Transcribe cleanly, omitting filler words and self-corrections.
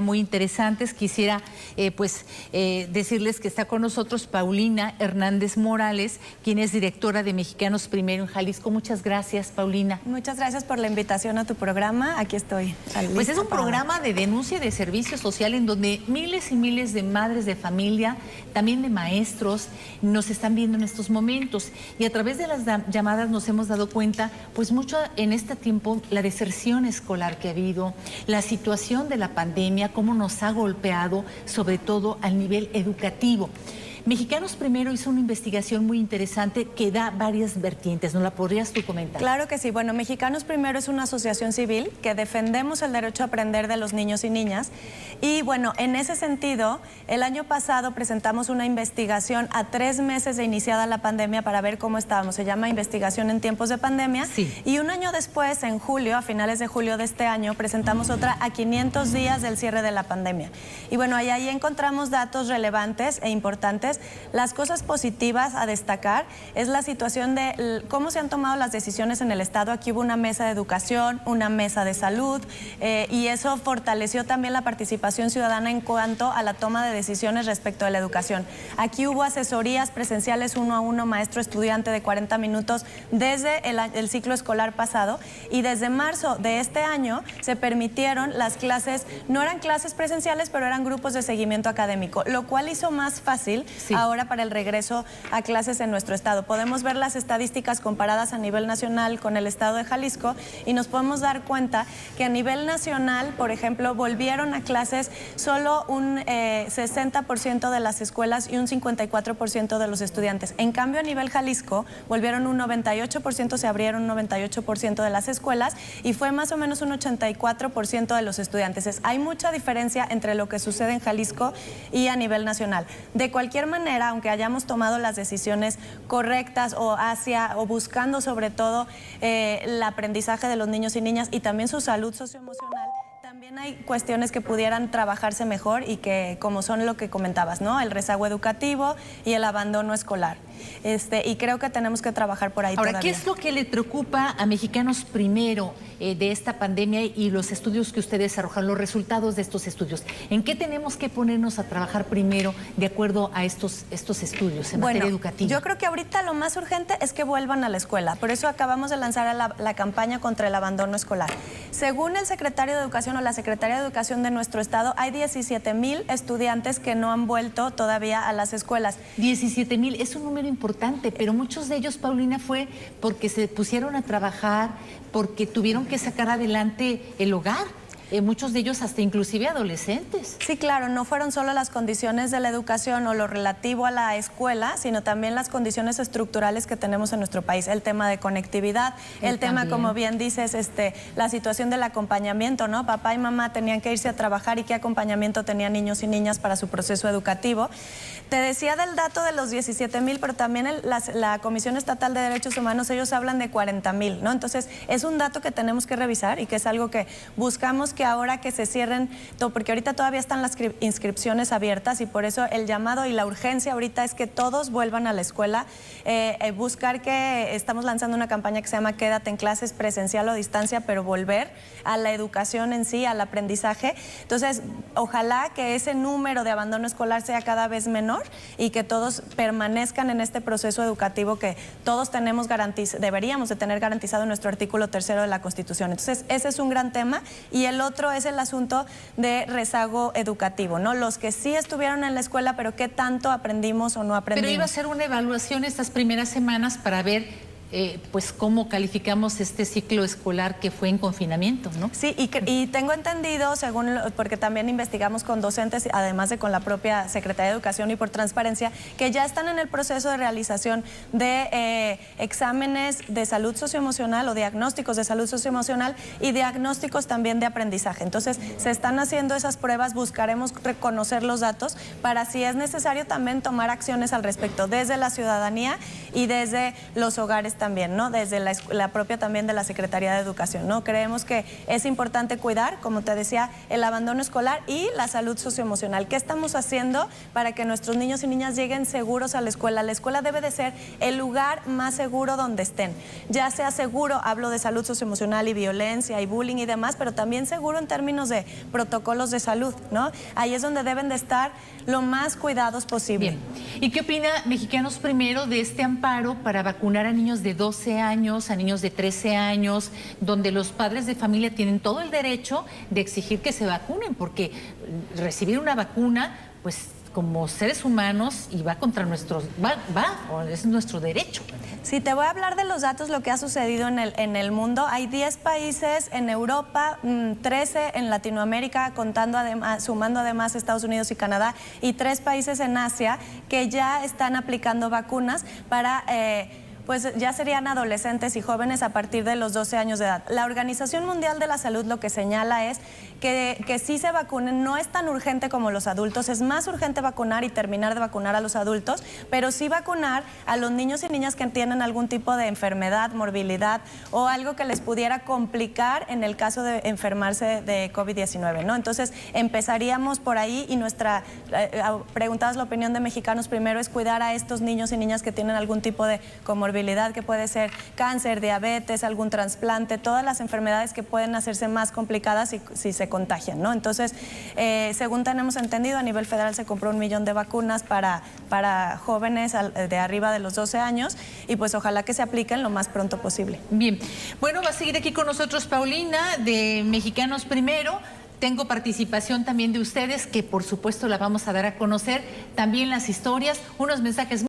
Muy interesantes. Quisiera decirles que está con nosotros Paulina Hernández Morales, quien es directora de Mexicanos Primero en Jalisco. Muchas gracias, Paulina. Muchas gracias por la invitación a tu programa. Aquí estoy. Pues es un programa de denuncia de servicio social en donde miles y miles de madres de familia, también de maestros, nos están viendo en estos momentos. Y a través de las llamadas nos hemos dado cuenta, pues mucho en este tiempo, la deserción escolar que ha habido, la situación de la pandemia, cómo nos ha golpeado, sobre todo al nivel educativo. Mexicanos Primero hizo una investigación muy interesante que da varias vertientes. ¿No la podrías tú comentar? Claro que sí. Bueno, Mexicanos Primero es una asociación civil que defendemos el derecho a aprender de los niños y niñas. Y bueno, en ese sentido, el año pasado presentamos una investigación a 3 meses de iniciada la pandemia para ver cómo estábamos. Se llama Investigación en Tiempos de Pandemia. Sí. Y un año después, en julio, a finales de julio de este año, presentamos otra a 500 días del cierre de la pandemia. Y bueno, ahí encontramos datos relevantes e importantes. Las cosas positivas a destacar es la situación de cómo se han tomado las decisiones en el Estado. Aquí hubo una mesa de educación, una mesa de salud, y eso fortaleció también la participación ciudadana en cuanto a la toma de decisiones respecto a la educación. Aquí hubo asesorías presenciales 1 a 1, maestro-estudiante de 40 minutos desde el ciclo escolar pasado, y desde marzo de este año se permitieron las clases, no eran clases presenciales, pero eran grupos de seguimiento académico, lo cual hizo más fácil ahora para el regreso a clases en nuestro estado. Podemos ver las estadísticas comparadas a nivel nacional con el estado de Jalisco y nos podemos dar cuenta que a nivel nacional, por ejemplo, volvieron a clases solo un 60% de las escuelas y un 54% de los estudiantes. En cambio, a nivel Jalisco, volvieron un 98%, se abrieron un 98% de las escuelas y fue más o menos un 84% de los estudiantes. Hay mucha diferencia entre lo que sucede en Jalisco y a nivel nacional. De cualquier manera, aunque hayamos tomado las decisiones correctas o buscando sobre todo el aprendizaje de los niños y niñas y también su salud socioemocional, también hay cuestiones que pudieran trabajarse mejor y que, como son lo que comentabas, ¿no? El rezago educativo y el abandono escolar. Y creo que tenemos que trabajar por ahí Ahora, todavía. ¿qué es lo que le preocupa a Mexicanos Primero de esta pandemia y los estudios que ustedes arrojan, los resultados de estos estudios? ¿En qué tenemos que ponernos a trabajar primero de acuerdo a estos estudios en materia educativa? Yo creo que ahorita lo más urgente es que vuelvan a la escuela. Por eso acabamos de lanzar la campaña contra el abandono escolar. Según el secretario de Educación o la Secretaría de Educación de nuestro estado, hay 17,000 estudiantes que no han vuelto todavía a las escuelas. 17,000 es un número importante, pero muchos de ellos, Paulina, fue porque se pusieron a trabajar, porque tuvieron que sacar adelante el hogar. Muchos de ellos hasta inclusive adolescentes. Sí, claro, no fueron solo las condiciones de la educación o lo relativo a la escuela, sino también las condiciones estructurales que tenemos en nuestro país. El tema de conectividad, el tema, como bien dices, la situación del acompañamiento, ¿no? Papá y mamá tenían que irse a trabajar y qué acompañamiento tenían niños y niñas para su proceso educativo. Te decía del dato de los 17,000, pero también la Comisión Estatal de Derechos Humanos, ellos hablan de 40,000, ¿no? Entonces, es un dato que tenemos que revisar y que es algo que buscamos que ahora que se cierren, porque ahorita todavía están las inscripciones abiertas y por eso el llamado y la urgencia ahorita es que todos vuelvan a la escuela, buscar que estamos lanzando una campaña que se llama Quédate en clases, presencial o a distancia, pero volver a la educación en sí, al aprendizaje. Entonces, ojalá que ese número de abandono escolar sea cada vez menor y que todos permanezcan en este proceso educativo que todos deberíamos de tener garantizado en nuestro artículo 3º de la Constitución. Entonces, ese es un gran tema y el otro es el asunto de rezago educativo, ¿no? Los que sí estuvieron en la escuela, pero qué tanto aprendimos o no aprendimos. Pero iba a ser una evaluación estas primeras semanas para ver pues cómo calificamos este ciclo escolar que fue en confinamiento, ¿no? Sí, y tengo entendido, porque también investigamos con docentes, además de con la propia Secretaría de Educación y por transparencia, que ya están en el proceso de realización de exámenes de salud socioemocional o diagnósticos de salud socioemocional y diagnósticos también de aprendizaje. Entonces, se están haciendo esas pruebas, buscaremos reconocer los datos para, si es necesario, también tomar acciones al respecto desde la ciudadanía y desde los hogares también, ¿no? Desde la propia también de la Secretaría de Educación, ¿no? Creemos que es importante cuidar, como te decía, el abandono escolar y la salud socioemocional. ¿Qué estamos haciendo para que nuestros niños y niñas lleguen seguros a la escuela? La escuela debe de ser el lugar más seguro donde estén. Ya sea seguro, hablo de salud socioemocional y violencia y bullying y demás, pero también seguro en términos de protocolos de salud, ¿no? Ahí es donde deben de estar lo más cuidados posible. Bien. ¿Y qué opina Mexicanos Primero de este amparo para vacunar a niños de 12 años, a niños de 13 años, donde los padres de familia tienen todo el derecho de exigir que se vacunen? Porque recibir una vacuna, pues como seres humanos, y va contra nuestros, es nuestro derecho. Sí, te voy a hablar de los datos, lo que ha sucedido en el mundo. Hay 10 países en Europa, 13 en Latinoamérica, sumando además Estados Unidos y Canadá, y 3 países en Asia que ya están aplicando vacunas para... pues ya serían adolescentes y jóvenes a partir de los 12 años de edad. La Organización Mundial de la Salud lo que señala es que sí se vacunen, no es tan urgente como los adultos, es más urgente vacunar y terminar de vacunar a los adultos, pero sí vacunar a los niños y niñas que tienen algún tipo de enfermedad, morbilidad o algo que les pudiera complicar en el caso de enfermarse de COVID-19, ¿no? Entonces empezaríamos por ahí y preguntabas la opinión de Mexicanos Primero, es cuidar a estos niños y niñas que tienen algún tipo de comorbilidad, que puede ser cáncer, diabetes, algún trasplante, todas las enfermedades que pueden hacerse más complicadas si se contagian, ¿no? Entonces, según tenemos entendido, a nivel federal se compró 1 millón de vacunas para jóvenes de arriba de los 12 años y pues ojalá que se apliquen lo más pronto posible. Bien, bueno, va a seguir aquí con nosotros Paulina de Mexicanos Primero. Tengo participación también de ustedes, que por supuesto la vamos a dar a conocer, también las historias, unos mensajes